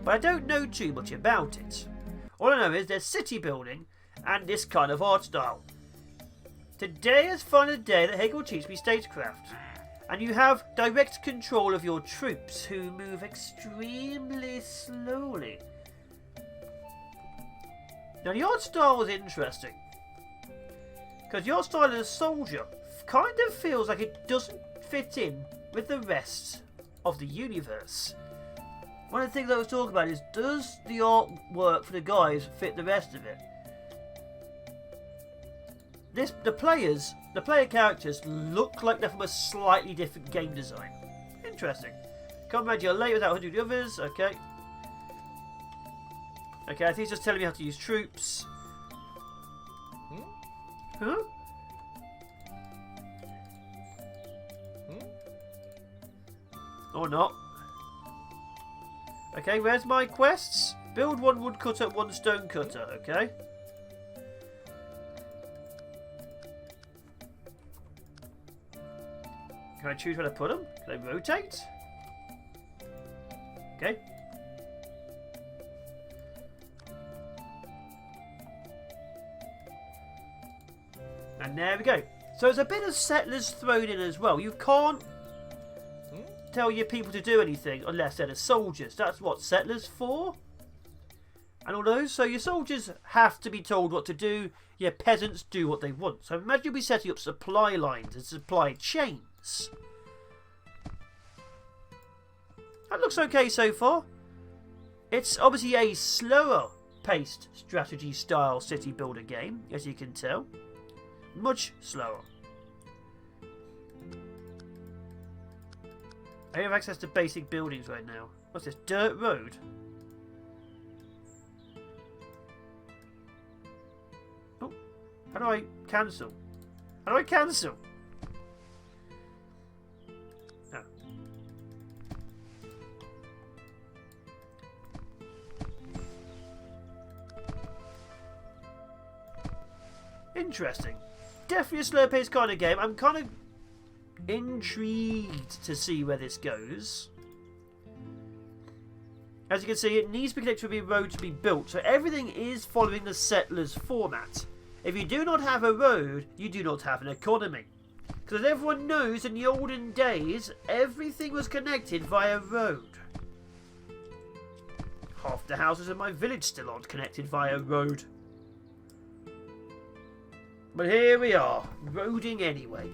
but I don't know too much about it. All I know is there's city building and this kind of art style. Today is finally the day that Hegel teaches me statecraft, and you have direct control of your troops who move extremely slowly. Now the art style is interesting, because your style as a soldier kind of feels like it doesn't fit in with the rest of the universe. One of the things I was talking about is, does the artwork for the guys fit the rest of it? The player characters look like they're from a slightly different game design. Interesting. Comrade, you're late without 100 others. Okay. Okay, I think he's just telling me how to use troops. Huh? Or not. Okay, where's my quests? Build one woodcutter, one stone cutter. Okay. Can I choose where to put them? Can I rotate? Okay. And there we go. So there's a bit of settlers thrown in as well. You can't tell your people to do anything unless they're the soldiers. That's what settlers for. And all those. So your soldiers have to be told what to do. Your peasants do what they want. So imagine you'll be setting up supply lines and supply chains. That looks okay so far. It's obviously a slower paced strategy style city builder game, as you can tell. Much slower. I have access to basic buildings right now. What's this? Dirt road? Oh, how do I cancel? How do I cancel? Oh. Interesting. Definitely a slow paced kind of game. I'm kind of intrigued to see where this goes. As you can see, it needs to be connected to a road to be built, so everything is following the settlers format. If you do not have a road, you do not have an economy. Because as everyone knows, in the olden days, everything was connected via road. Half the houses in my village still aren't connected via road. But here we are, roading anyway.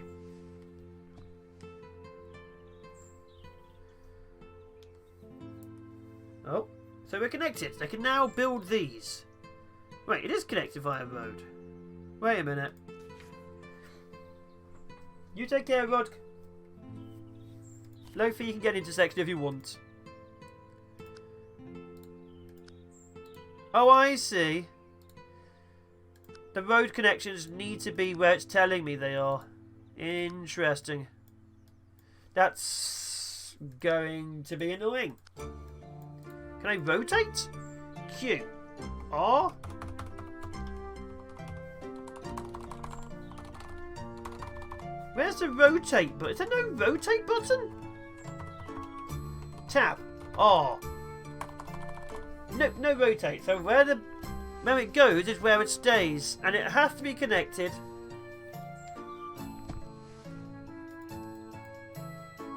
Oh, so we're connected. They can now build these. Wait, it is connected via road. Wait a minute. You take care, Rod. Lofi, you can get intersection if you want. Oh, I see. The road connections need to be where it's telling me they are. Interesting. That's going to be annoying. Can I rotate? Q. R. Where's the rotate button? Is there no rotate button? Tab. R. No rotate. So where it goes is where it stays. And it has to be connected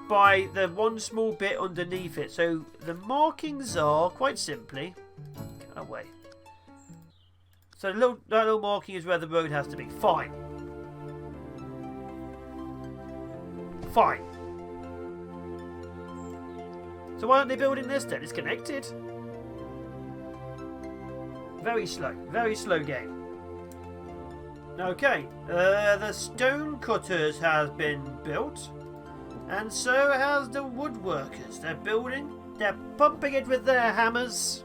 by the one small bit underneath it. So the markings are, quite simply, away. So that little marking is where the road has to be. Fine. Fine. So why aren't they building this then? It's connected. Very slow game. Okay, the stone cutters has been built, and so has the woodworkers. They're building, they're pumping it with their hammers.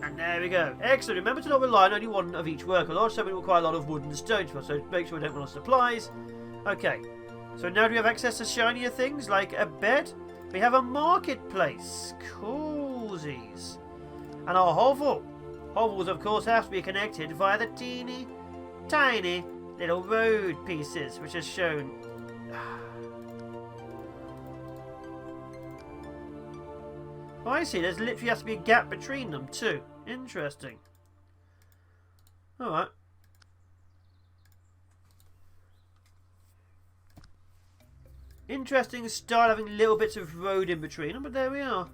And there we go. Excellent. Remember to not rely on only one of each worker. Large settlement will require a lot of wood and stone, so make sure we don't run out of supplies. Okay, so now do we have access to shinier things like a bed? We have a marketplace. Coolsies. And our hovel. Hovels, of course, have to be connected via the teeny, tiny little road pieces, which is shown. Oh, I see. There's literally has to be a gap between them too. Interesting. Alright. Interesting style, having little bits of road in between them, but there we are.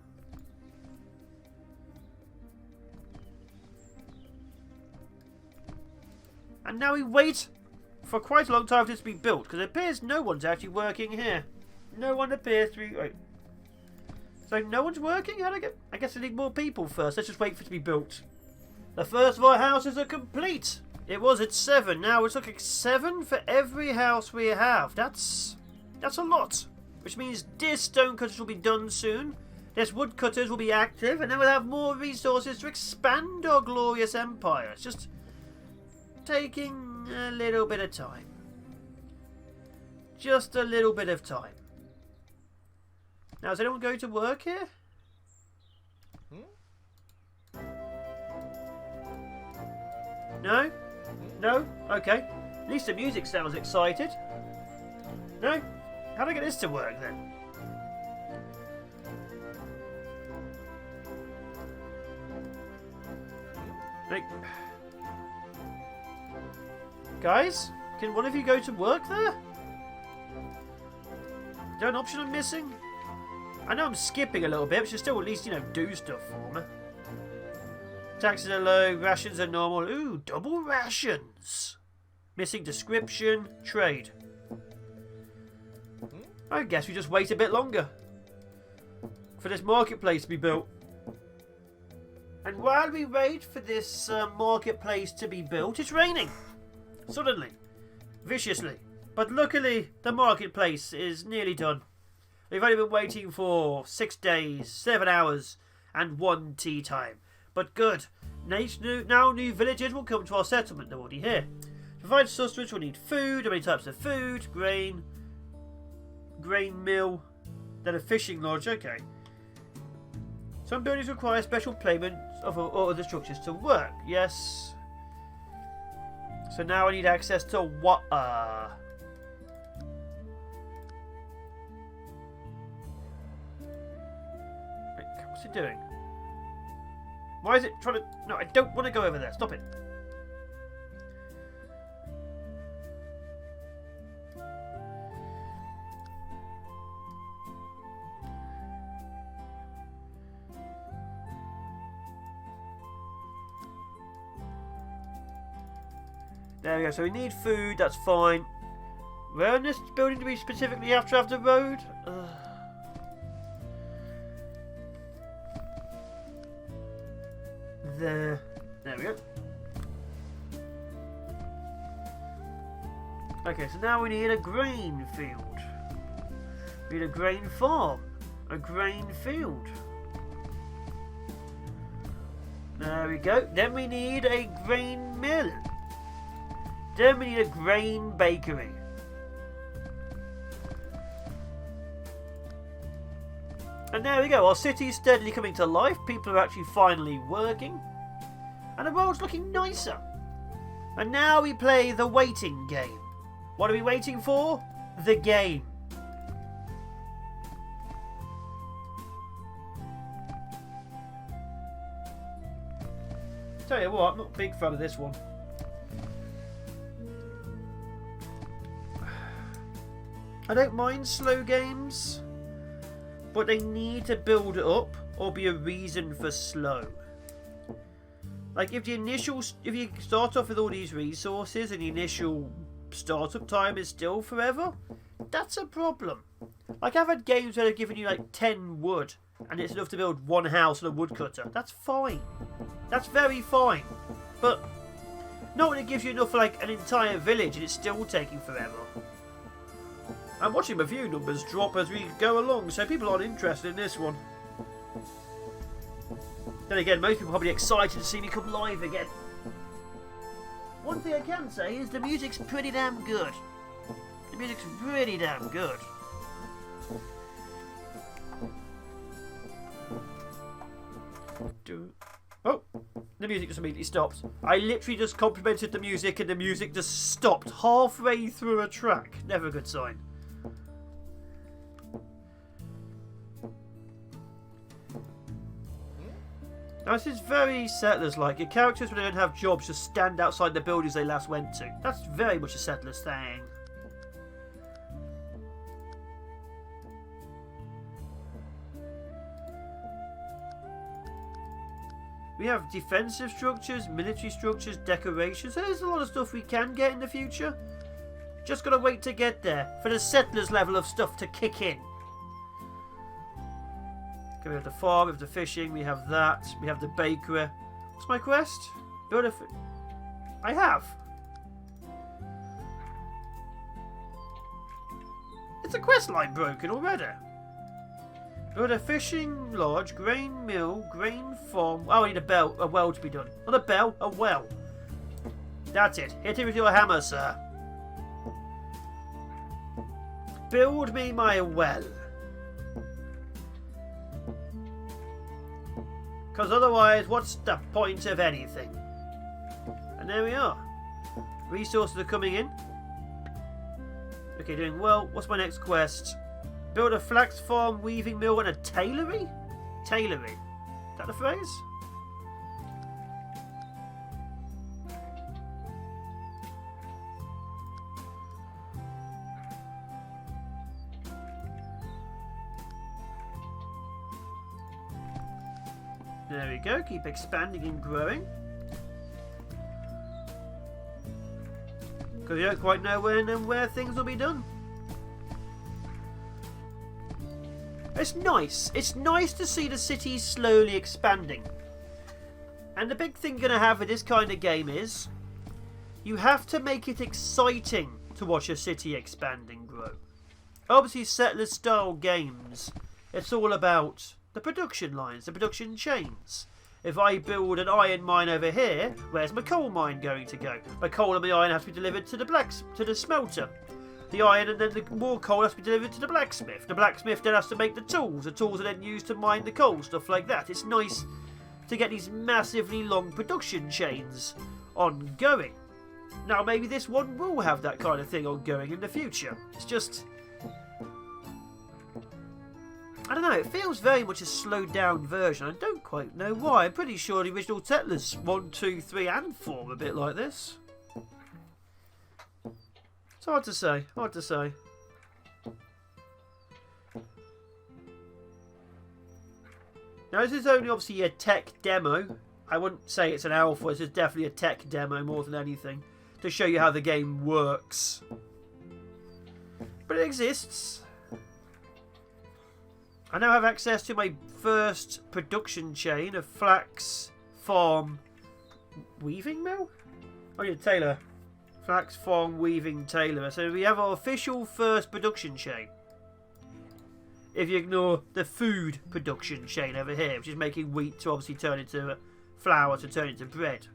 And now we wait for quite a long time for this to be built, because it appears no one's actually working here. No one appears to be... Wait. So no one's working? How do I get... I guess I need more people first. Let's just wait for it to be built. The first of our houses are complete. It was at 7. Now it's looking 7 for every house we have. That's a lot. Which means this stone cutters will be done soon. This wood cutters will be active. And then we'll have more resources to expand our glorious empire. It's just taking a little bit of time. Just a little bit of time. Now, is anyone going to work here? No? No? Okay. At least the music sounds excited. No? How do I get this to work then? Like, guys? Can one of you go to work there? Is there an option I'm missing? I know I'm skipping a little bit, but should still at least, you know, do stuff for me. Taxes are low, rations are normal. Ooh, double rations. Missing description, trade. I guess we just wait a bit longer for this marketplace to be built. And while we wait for this marketplace to be built, it's raining. Suddenly. Viciously. But luckily, the marketplace is nearly done. We've only been waiting for 6 days, 7 hours, and 1 tea time. But good. Now new villagers will come to our settlement. They're already here. To provide sustenance, we'll need food. How many types of food? Grain mill. Then a fishing lodge. Okay. Some buildings require special placement of other structures to work. Yes. So now I need access to water. What's it doing? Why is it trying to... No, I don't want to go over there. Stop it. There we go. So we need food. That's fine. Where in this building do we specifically have to have the road? There we go. Okay, so now we need a grain field. We need a grain farm. A grain field. There we go. Then we need a grain mill. Then we need a grain bakery. And there we go. Our city's steadily coming to life. People are actually finally working. And the world's looking nicer. And now we play the waiting game. What are we waiting for? The game. Tell you what, I'm not a big fan of this one. I don't mind slow games, but they need to build it up or be a reason for slow. Like if you start off with all these resources and the initial startup time is still forever, that's a problem. Like I've had games where they've given you like 10 wood and it's enough to build 1 house and a woodcutter. That's fine. That's very fine. But not when it gives you enough for like an entire village and it's still taking forever. I'm watching my view numbers drop as we go along, so people aren't interested in this one. Then again, most people are probably excited to see me come live again. One thing I can say is the music's pretty damn good. The music's pretty damn good. Oh, the music just immediately stopped. I literally just complimented the music and the music just stopped halfway through a track. Never a good sign. Now, this is very settlers-like. Your characters, when they don't have jobs, just stand outside the buildings they last went to. That's very much a settlers thing. We have defensive structures, military structures, decorations. So there's a lot of stuff we can get in the future. Just gotta wait to get there for the settlers level of stuff to kick in. Okay, we have the farm, we have the fishing, we have that, we have the bakery. What's my quest? Build a... I have. It's a quest line broken already. Build a fishing lodge, grain mill, grain farm. Oh, I need a well to be done. Not a bell, a well. That's it. Hit it with your hammer, sir. Build me my well. Because otherwise, what's the point of anything? And there we are. Resources are coming in. Okay, doing well. What's my next quest? Build a flax farm, weaving mill, and a tailory? Tailory. Is that the phrase? There we go. Keep expanding and growing. Because you don't quite know when and where things will be done. It's nice. It's nice to see the city slowly expanding. And the big thing you're going to have with this kind of game is you have to make it exciting to watch a city expand and grow. Obviously, settler-style games, it's all about the production lines, the production chains. If I build an iron mine over here, where's my coal mine going to go? My coal and my iron have to be delivered to the smelter. The iron and then the more coal has to be delivered to the blacksmith. The blacksmith then has to make the tools. The tools are then used to mine the coal, stuff like that. It's nice to get these massively long production chains ongoing. Now, maybe this one will have that kind of thing ongoing in the future. It's just... I don't know, it feels very much a slowed down version. I don't quite know why. I'm pretty sure the original Settlers 1, 2, 3 and 4 were a bit like this. It's hard to say, hard to say. Now this is only obviously a tech demo. I wouldn't say it's an alpha, this is definitely a tech demo more than anything. To show you how the game works. But it exists. I now have access to my first production chain of flax farm weaving mill? I need a tailor. Flax farm weaving tailor. So we have our official first production chain. If you ignore the food production chain over here, which is making wheat to obviously turn into flour to turn into bread.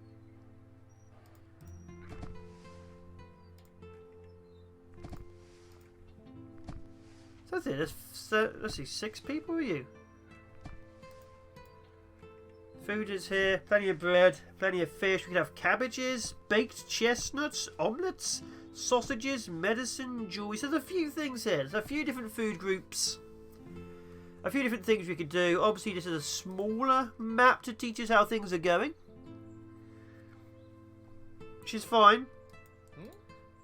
So that's it. Let's see, 6 people are you? Food is here. Plenty of bread. Plenty of fish. We can have cabbages, baked chestnuts, omelettes, sausages, medicine, jewelry. So there's a few things here. There's a few different food groups. A few different things we could do. Obviously, this is a smaller map to teach us how things are going. Which is fine.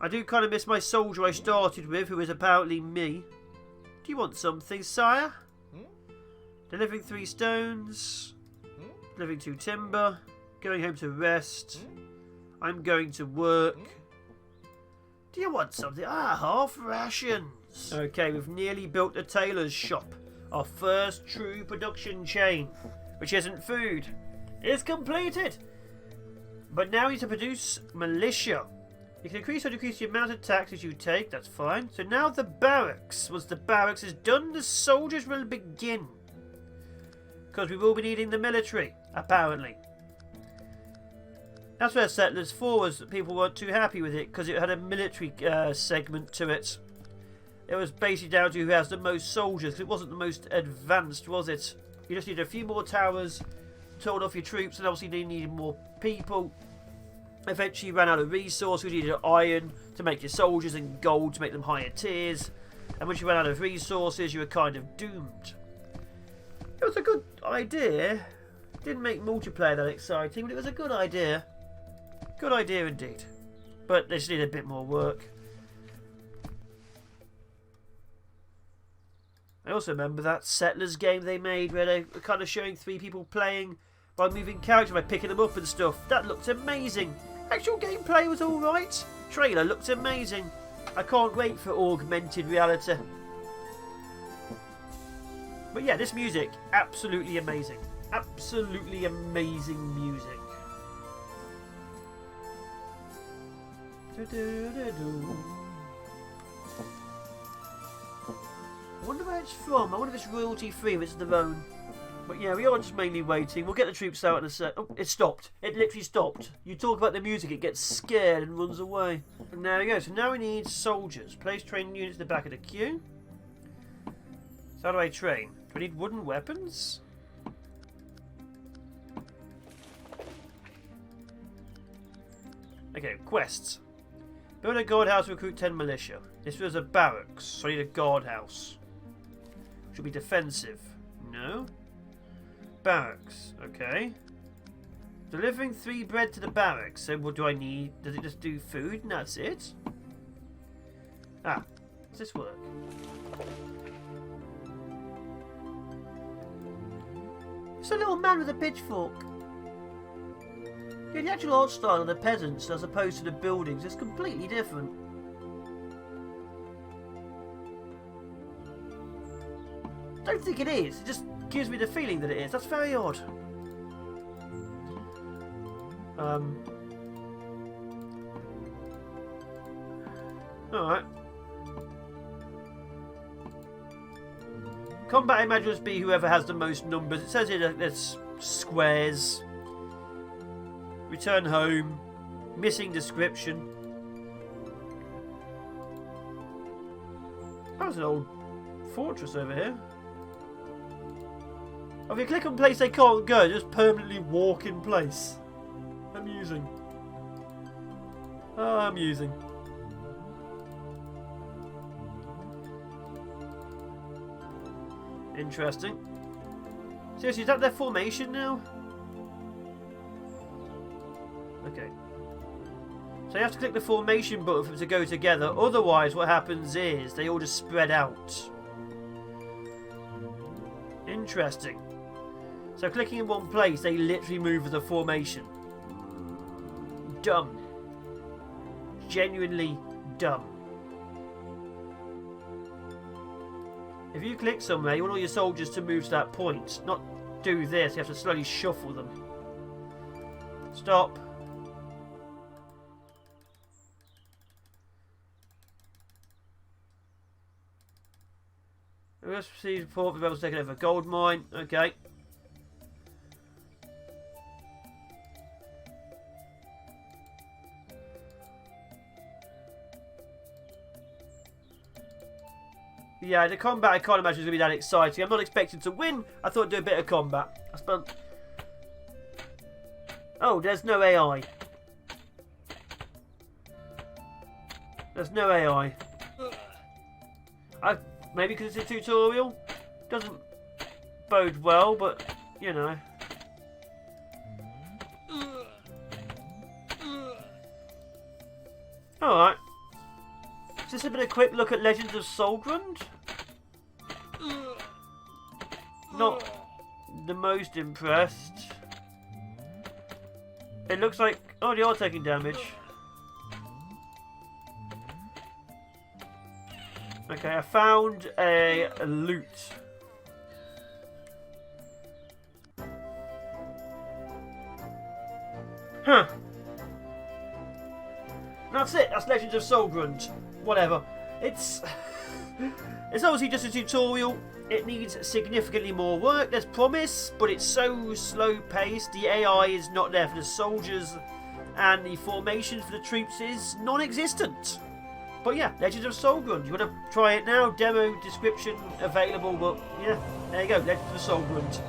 I do kind of miss my soldier I started with, who is apparently me. Do you want something, sire? Delivering 3 stones. Delivering 2 timber. Going home to rest. I'm going to work. Do you want something? Ah, half rations. Okay, we've nearly built a tailor's shop. Our first true production chain, which isn't food, is completed. But now we need to produce militia. You can increase or decrease the amount of taxes you take, that's fine. So now the barracks. Once the barracks is done, the soldiers will begin. Because we will be needing the military, apparently. That's where Settlers 4 was. People weren't too happy with it because it had a military segment to it. It was basically down to who has the most soldiers. It wasn't the most advanced, was it? You just needed a few more towers, told off your troops, and obviously you needed more people. Eventually you ran out of resources. You needed iron to make your soldiers and gold to make them higher tiers. And once you ran out of resources, you were kind of doomed. It was a good idea, Didn't make multiplayer that exciting, but it was a good idea. Good idea indeed. But they just need a bit more work. I also remember that Settlers game they made where they were kind of showing 3 people playing by moving characters, by picking them up and stuff. That looked amazing. Actual gameplay was alright. Trailer looked amazing. I can't wait for augmented reality. But yeah, this music, absolutely amazing. Absolutely amazing music. I wonder where it's from. I wonder if it's royalty free, if it's their own. But yeah, we are just mainly waiting. We'll get the troops out in a sec. Oh, it stopped. It literally stopped. You talk about the music, it gets scared and runs away. And there we go. So now we need soldiers. Place training units at the back of the queue. So how do I train? Do I need wooden weapons? Okay, quests. Build a guardhouse, recruit 10 militia. This was a barracks, so I need a guardhouse. Should be defensive. No. Barracks, okay. Delivering 3 bread to the barracks. So what do I need? Does it just do food and that's it? Ah, does this work? It's a little man with a pitchfork. Yeah, the actual art style of the peasants as opposed to the buildings is completely different. I don't think it is. It just gives me the feeling that it is. That's very odd. Alright. Combat, I imagine, must be whoever has the most numbers. It says here that there's squares. Return home. Missing description. That was an old fortress over here. Oh, if you click on place they can't go, just permanently walk in place. Amusing. Oh, amusing. Interesting. Seriously, is that their formation now? Okay. So you have to click the formation button for them to go together. Otherwise, what happens is they all just spread out. Interesting. So clicking in one place, they literally move as a formation. Dumb. Genuinely dumb. If you click somewhere, you want all your soldiers to move to that point. Not do this, you have to slowly shuffle them. Stop. Let's proceed to report. The rebels taking over a gold mine. Okay. Yeah, the combat I can't imagine is going to be that exciting. I'm not expecting to win. I thought I'd do a bit of combat. I spent... Oh, there's no AI. There's no AI. Maybe because it's a tutorial. Doesn't bode well, but, you know. Alright. Is this a bit of a quick look at Legends of Solgrund? Not the most impressed. It looks like... Oh, they are taking damage. Okay, I found a loot. Huh. That's it. That's Legends of Solgrund. Whatever. It's obviously just a tutorial. It needs significantly more work, there's promise, but it's so slow paced. The AI is not there for the soldiers, and the formation for the troops is non-existent. But yeah, Legends of Solgrund. You want to try it now? Demo description available, but yeah, there you go, Legends of Solgrund.